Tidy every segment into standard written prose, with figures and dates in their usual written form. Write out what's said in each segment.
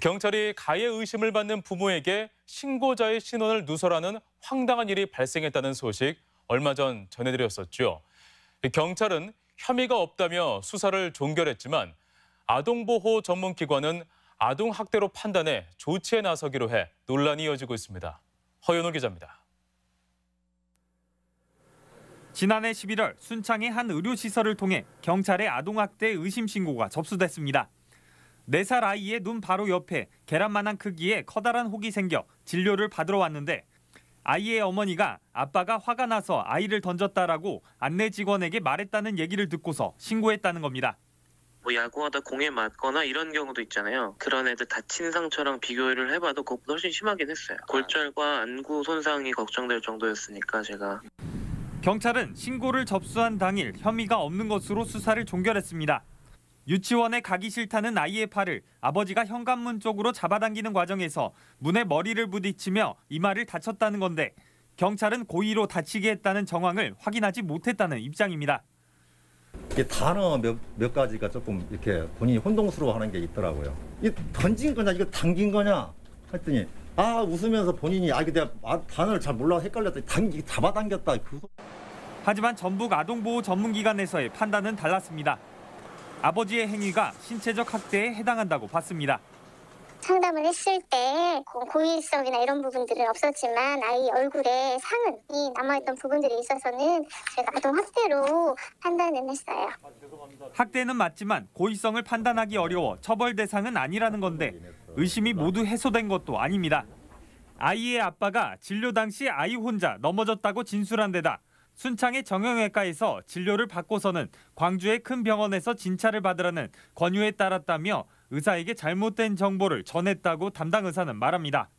경찰이 가해 의심을 받는 부모에게 신고자의 신원을 누설하는 황당한 일이 발생했다는 소식 얼마 전 전해드렸었죠. 경찰은 혐의가 없다며 수사를 종결했지만 아동보호 전문기관은 아동학대로 판단해 조치에 나서기로 해 논란이 이어지고 있습니다. 허연호 기자입니다. 지난해 11월 순창의 한 의료시설을 통해 경찰에 아동학대 의심 신고가 접수됐습니다. 4살 아이의 눈 바로 옆에 계란만한 크기의 커다란 혹이 생겨 진료를 받으러 왔는데 아이의 어머니가 아빠가 화가 나서 아이를 던졌다라고 안내 직원에게 말했다는 얘기를 듣고서 신고했다는 겁니다. 야구하다 공에 맞거나 이런 경우도 있잖아요. 그런 애들 다친 상처랑 비교를 해봐도 그것보다 훨씬 심하긴 했어요. 골절과 안구 손상이 걱정될 정도였으니까 제가. 경찰은 신고를 접수한 당일 혐의가 없는 것으로 수사를 종결했습니다. 유치원에 가기 싫다는 아이의 팔을 아버지가 현관문 쪽으로 잡아당기는 과정에서 문에 머리를 부딪히며 이마를 다쳤다는 건데 경찰은 고의로 다치게 했다는 정황을 확인하지 못했다는 입장입니다. 이게 단어 몇 가지가 조금 이렇게 본인이 혼동스러워하는 게 있더라고요. 이 던진 거냐 이거 당긴 거냐 했더니 웃으면서 본인이 이게 내가 단어를 잘 몰라서 헷갈렸더니 잡아당겼다. 하지만 전북 아동보호 전문기관에서의 판단은 달랐습니다. 아버지의 행위가 신체적 학대에 해당한다고 봤습니다. 상담을 했을 때 고의성이나 이런 부분들은 없었지만 아이 얼굴에 상흔이 남아있던 부분들이 있어서는 제가 아동학대로 판단을 했어요. 학대는 맞지만 고의성을 판단하기 어려워 처벌 대상은 아니라는 건데 의심이 모두 해소된 것도 아닙니다. 아이의 아빠가 진료 당시 아이 혼자 넘어졌다고 진술한 데다 순창의 정형외과에서 진료를 받고서는 광주의 큰 병원에서 진찰을 받으라는 권유에 따랐다며 의사에게 잘못된 정보를 전했다고 담당 의사는 말합니다.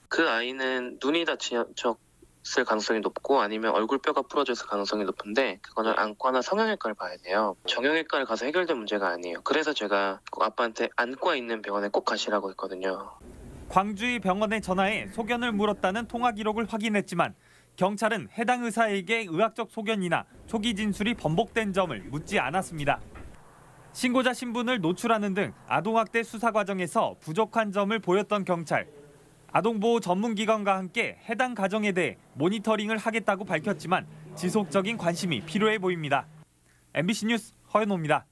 그 아이는 눈이 다쳤을 가능성이 높고 아니면 얼굴뼈가 부러졌을 가능성이 높은데 그거는 안과나 성형외과를 봐야 돼요. 정형외과를 가서 해결된 문제가 아니에요. 그래서 제가 꼭 아빠한테 안과 있는 병원에 꼭 가시라고 했거든요. 광주의 병원에 전화해 소견을 물었다는 통화 기록을 확인했지만 경찰은 해당 의사에게 의학적 소견이나 초기 진술이 번복된 점을 묻지 않았습니다. 신고자 신분을 노출하는 등 아동학대 수사 과정에서 부족한 점을 보였던 경찰. 아동보호 전문기관과 함께 해당 가정에 대해 모니터링을 하겠다고 밝혔지만 지속적인 관심이 필요해 보입니다. MBC 뉴스 허연호입니다.